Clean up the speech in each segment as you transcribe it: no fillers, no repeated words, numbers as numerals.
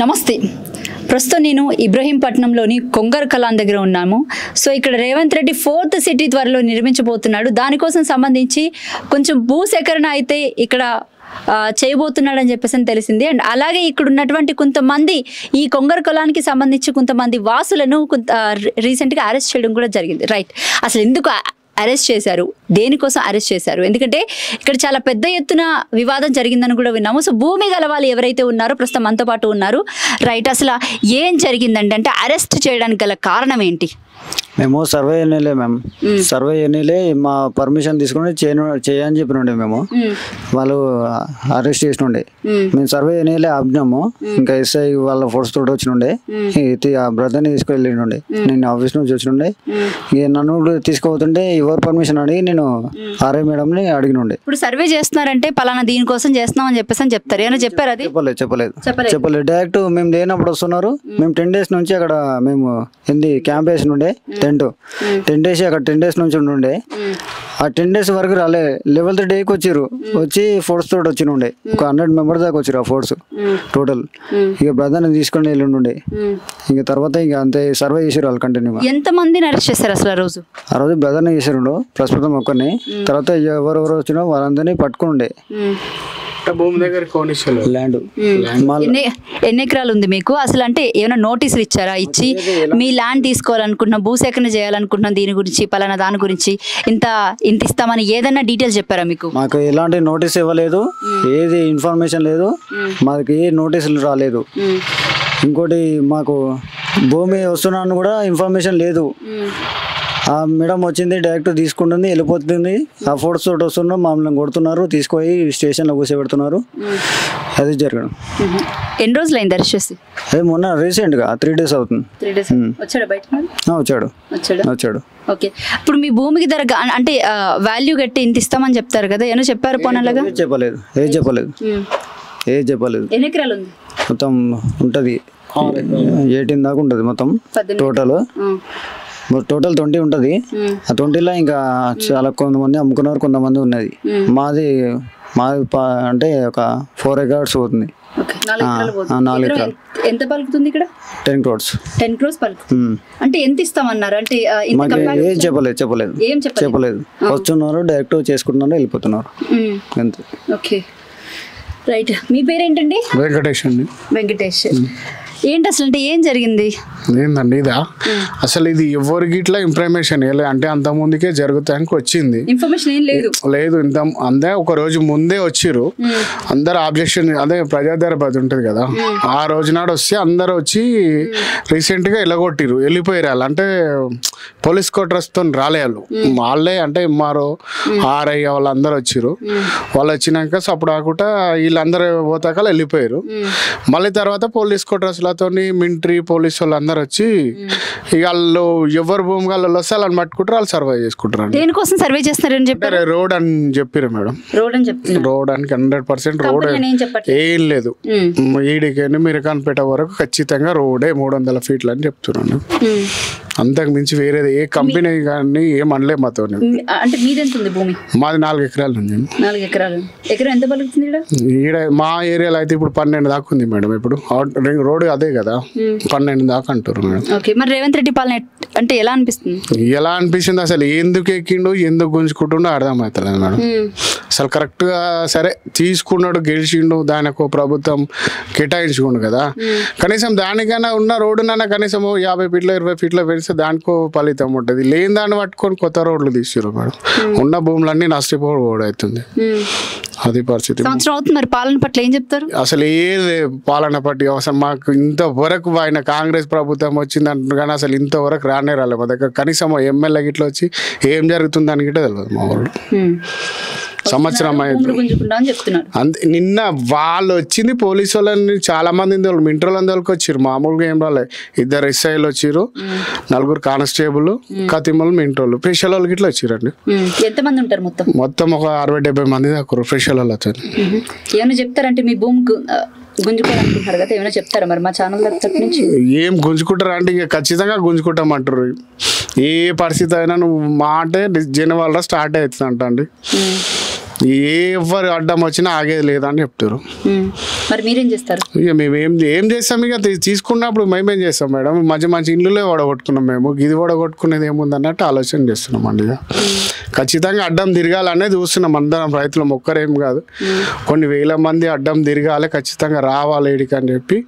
నమస్తే. ప్రస్తుతం నేను ఇబ్రహీంపట్నంలోని కొంగర్ కలాన్ దగ్గర ఉన్నాము. సో ఇక్కడ రేవంత్ రెడ్డి 4th సిటీ త్వరలో నిర్మించబోతున్నాడు. దానికోసం సంబంధించి కొంచెం భూసేకరణ అయితే ఇక్కడ చేయబోతున్నాడని చెప్పేసి తెలిసింది. అండ్ అలాగే ఇక్కడ ఉన్నటువంటి కొంతమంది ఈ కొంగర్ కులానికి సంబంధించి కొంతమంది వాసులను రీసెంట్గా అరెస్ట్ చేయడం కూడా జరిగింది. రైట్, అసలు ఎందుకు అరెస్ట్ చేశారు, దేనికోసం అరెస్ట్ చేశారు? ఎందుకంటే ఇక్కడ చాలా పెద్ద ఎత్తున వివాదం జరిగిందని కూడా విన్నాము. సో భూమి గల వాళ్ళు ఎవరైతే ఉన్నారో ప్రస్తుతం మనతో పాటు ఉన్నారు. రైట్, అసలు ఏం జరిగిందండి, అంటే అరెస్ట్ చేయడానికి గల కారణం ఏంటి? మేము సర్వే ఎన్నిలే సర్వే ఎన్నిలే మా పర్మిషన్ తీసుకుని చేయని చెప్పినండే మేము. వాళ్ళు అరెస్ట్ చేసినుండే. మేము సర్వే ఎన్నిలే ఆపినాము. ఇంకా ఎస్ఐ వాళ్ళ ఫోర్స్ తోటి వచ్చినుండే. ఆ బ్రదర్ని తీసుకెళ్ళిండే. నేను ఆఫీస్ నుంచి వచ్చినుండే. ఇక నన్ను తీసుకుపోతుంటే ఎవరు పర్మిషన్ అడిగి నేను ఆర్ఐ మేడంని అడిగినుండే. ఇప్పుడు సర్వే చేస్తున్నారంటే పలానా దీనికోసం చేస్తున్నాం అని చెప్పేసి చెప్తారు. ఏమైనా చెప్పారు? అది చెప్పలేదు. డైరెక్ట్ మేము లేనప్పుడు వస్తున్నారు. మేము 10 days నుంచి అక్కడ మేము క్యాంప్ వేసి నుండే. 10 days అక్కడ 10 days నుంచి ఉండే. ఆ 10 days వరకు రాలే. లెవెల్ 3 డేకి వచ్చిర్రు. వచ్చి ఫోర్స్ తోటి వచ్చినుండే. ఒక 100 members దాకా వచ్చిర్రు ఆ ఫోర్స్ టోటల్. ఇక బ్రదర్ని తీసుకొని వెళ్ళిండే. ఇక తర్వాత ఇక అంతే సర్వే చేసారు వాళ్ళు కంటిన్యూగా. ఎంత మందిని అరెస్ట్ చేశారు అసలు ఆ రోజు? బ్రదర్ని చేసారు ప్రస్తుతం ఒక్కరిని. తర్వాత ఎవరెవరు వచ్చినా వాళ్ళందరినీ పట్టుకుని ఉండే. భూమి దగ్గర ల్యాండ్ ఎన్ని ఎకరాలు ఉంది మీకు అసలు? అంటే ఏమైనా నోటీసులు ఇచ్చారా? ఇచ్చి మీ ల్యాండ్ తీసుకోవాలనుకుంటున్నాం, భూసేకరణ చేయాలనుకుంటున్నాం, దీని గురించి పలానా దాని గురించి ఇంత ఇస్తామని ఏదైనా డీటెయిల్స్ చెప్పారా మీకు? మాకు ఎలాంటి నోటీస్ ఇవ్వలేదు, ఏది ఇన్ఫర్మేషన్ లేదు, మాకు ఏ నోటీసులు రాలేదు. ఇంకోటి మాకు భూమి వస్తున్నాను కూడా ఇన్ఫర్మేషన్ లేదు. ఆ మేడం వచ్చింది, డైరెక్ట్ తీసుకుంటుంది, వెళ్ళిపోతుంది. ఆ ఫోర్స్ తోటి వస్తున్నారు, మమ్మల్ని కొడుతున్నారు, తీసుకుపోయి స్టేషన్లో కూర్చోబెడుతున్నారు. అది జరగడం. ఎన్ని రోజులు అయింది అరెస్ట్ చేసి? అది మొన్న రీసెంట్గా 3 days అవుతుంది. వచ్చాడు. ఓకే, ఇప్పుడు మీ భూమికి ధర అంటే వాల్యూ కట్టి ఇంత ఇస్తామని చెప్తారు కదా, ఏమో చెప్పారు? పోనలాగా చెప్పలేదు. ఎన్ని ఎకరాలు ఉంది మొత్తం? ఉంటుంది 18 దాకా ఉంటుంది మొత్తం టోటల్. 20 ఉంటుంది. ఆ 20లో ఇంకా చాలా కొంతమంది అమ్ముకున్నారు, కొంతమంది ఉన్నది. మాది అంటే ఒక 4 acres పోతుంది. 4 ఎకరాలు. ఎంత పలుకుతుంది ఇక్కడ? 10 crores. 10 crores పలుకుతుంది. అంటే ఎంత ఇస్తామన్నారు? అంటే ఏం చెప్పలేదు. వస్తున్నారు, డైరెక్ట్ చేసుకుంటున్నారు, వెళ్ళిపోతున్నారు. అంతే. Okay, right. మీ పేరేంటండి? వెంకటేష్. ఏంటి అసలు, అంటే ఏం జరిగింది? ఏందండి ఇదా? అసలు ఇది ఎవరికి ఇట్లా ఇన్ఫర్మేషన్ అంటే అంత ముందుకే జరుగుతానికి వచ్చింది. ఇన్ఫర్మేషన్ ఏం లేదు. ఇంత అందే ఒక రోజు ముందే వచ్చిర్రు. అందరు ఆబ్జెక్షన్, అదే ప్రజాదరబాద్ ఉంటుంది కదా, ఆ రోజు నాడు వస్తే అందరు వచ్చి రీసెంట్ గా ఎలగొట్టిరు, వెళ్ళిపోయారు. వాళ్ళు అంటే పోలీస్ క్వార్టర్స్ తో రాలే వాళ్ళే అంటే ఎంఆర్ఓ ఆర్ఐ వాళ్ళందరూ వచ్చిర్రు. వాళ్ళు వచ్చినాక సప్పుడు కాకుండా వీళ్ళందరూ పోతాక వెళ్ళిపోయారు. మళ్ళీ తర్వాత పోలీస్ క్వార్టర్స్ లతోని మిలిటరీ పోలీసు వాళ్ళు అందరు వచ్చి వాళ్ళు ఎవరు భూమి వాళ్ళు వస్తే వాళ్ళని పట్టుకుంటారు, వాళ్ళు సర్వే చేసుకుంటారు. దేనికోసం సర్వే చేస్తారని చెప్పారు? రోడ్ అని చెప్పారు మేడం. రోడ్ అని 100% రోడ్ ఏం లేదు. ఈడికని మీరు కనిపెట్టే వరకు ఖచ్చితంగా రోడే 300 feet అని చెప్తున్నాను. అంతకు మించి వేరేది ఏ కంపెనీ కానీ ఏం అనలే మాతో. అంటే మీదెంత ఉంది భూమి? మాది 4 ఎకరాలు ఉంది. 4 ఎకరాలు. ఎకరం ఎంత పలుకుతుంది ఈడ? మా ఏరియాలో అయితే ఇప్పుడు 12 దాకా ఉంది మేడం. ఇప్పుడు రోడ్ అదే కదా, 12 దాకా అంటారు మేడం. ఓకే, మరి రేవంత్ రెడ్డి పాలన అంటే ఎలా అనిపిస్తుంది? అసలు ఎందుకు ఎక్కిండు, ఎందుకు గుంజుకుంటుండో అర్థమవుతలేదు మేడం. అసలు కరెక్ట్ గా సరే తీసుకున్నాడు, గెలిచిండు, దానికి ప్రభుత్వం కేటాయించుకుండు కదా, కనీసం దానికైనా ఉన్న రోడ్డునైనా కనీసం 50 feet 20 feet పెంచితే దానికో ఫలితం ఉంటుంది. లేని దాన్ని పట్టుకొని కొత్త రోడ్లు తీసిరు మేడం. ఉన్న భూములన్నీ నష్టపోవడం. అది పరిస్థితి. మరి పాలన పట్ల ఏం చెప్తారు? అసలు ఏ పాలన పట్టి అసలు మాకు ఇంతవరకు ఆయన కాంగ్రెస్ ప్రభుత్వం వచ్చింది అంటున్నారు కానీ అసలు ఇంతవరకు రానే రాలేదు మా దగ్గర. కనీసం ఎమ్మెల్యే గిట్లా వచ్చి ఏం జరుగుతుంది అని గిట్ట తెలియదు మా వాళ్ళు. సంవత్సరం అంతే. నిన్న వాళ్ళు వచ్చింది పోలీసు వాళ్ళని చాలా మంది మింటర్ వాళ్ళకి వచ్చారు, మామూలుగా ఏం రాలే. 2 SIలు వచ్చారు, 4 కానిస్టేబుల్, కతిమలు మింటోళ్ళు, ఫ్రెషల్ వాళ్ళకి ఇట్లా వచ్చారండి. ఎంతమంది ఉంటారు మొత్తం ఒక 60-70 మంది దాకా ఫ్రెషల్ వాళ్ళతో. ఏమైనా చెప్తారంటే మీ భూమి గుంజుకోవాలనుకుంటున్నారు కదా, ఏమైనా చెప్తారా మరి మా ఛానల్ నుంచి? ఏం గుంజుకుంటారు అంటే ఇక ఖచ్చితంగా గుంజుకుంటామంటారు. ఏ పరిస్థితి అయినా నువ్వు మాట జనవరిలో స్టార్ట్ అవుతుంది అంట అండి. ఎవరు అడ్డం వచ్చినా ఆగేది లేదని చెప్తారు. మరి మీరేం చేస్తారు? ఇక మేము ఏం చేస్తాం, ఇక తీసుకున్నప్పుడు మేమేం చేస్తాం మేడం, మంచి మంచి ఇల్లులే వడగొట్టుకున్నాం మేము, ఇది వడగొట్టుకునేది ఏముంది అన్నట్టు ఆలోచన చేస్తున్నాం అండి. ఇక ఖచ్చితంగా అడ్డం తిరగాలనే చూస్తున్నాం అందరం, రైతులం ఒక్కరేం కాదు, కొన్ని వేల మంది అడ్డం తిరగాలి, ఖచ్చితంగా రావాలి ఏడికి అని చెప్పి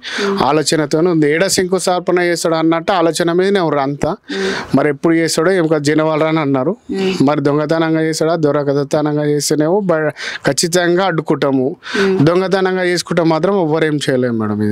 ఆలోచనతో ఉంది. ఏడ శంకుస్థాపన చేస్తాడు అన్నట్టు ఆలోచన మీదనే ఎవరు అంతా. మరి ఎప్పుడు చేస్తాడో ఏం జనవాళ్ళు అని అన్నారు, మరి దొంగతనంగా చేస్తాడా, దొరకతనంగా చేస్తేనేమో ఖచ్చితంగా అడ్డుకుంటాము, దొంగతనంగా చేసుకుంటే మాత్రం ఎవ్వరేం చేయలేము మేడం. ఇది